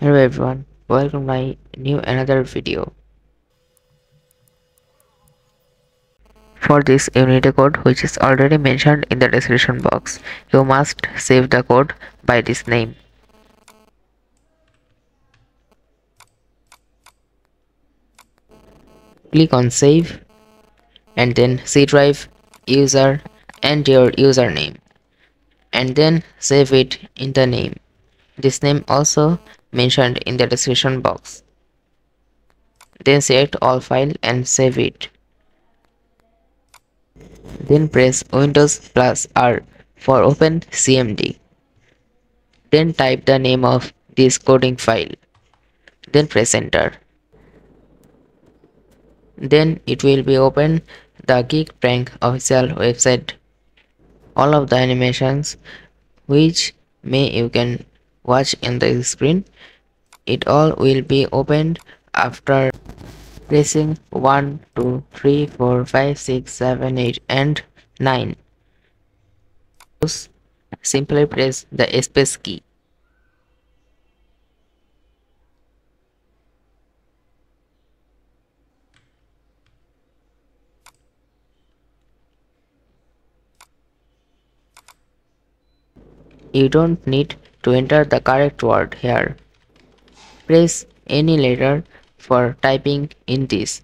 Hello everyone, welcome to my new another video. For this you need a code which is already mentioned in the description box. You must save the code by this name. Click on save and then C drive, user and your username and then save it in the name. This name also mentioned in the description box. Then select all file and save it. Then press Windows plus R for open CMD. Then type the name of this coding file. Then press enter. Then it will be open the Geek Prank official website. All of the animations which may you can watch in the screen. It all will be opened after pressing 1, 2, 3, 4, 5, 6, 7, 8 and 9. Simply press the space key. You don't need to enter the correct word here. Press any letter for typing in this.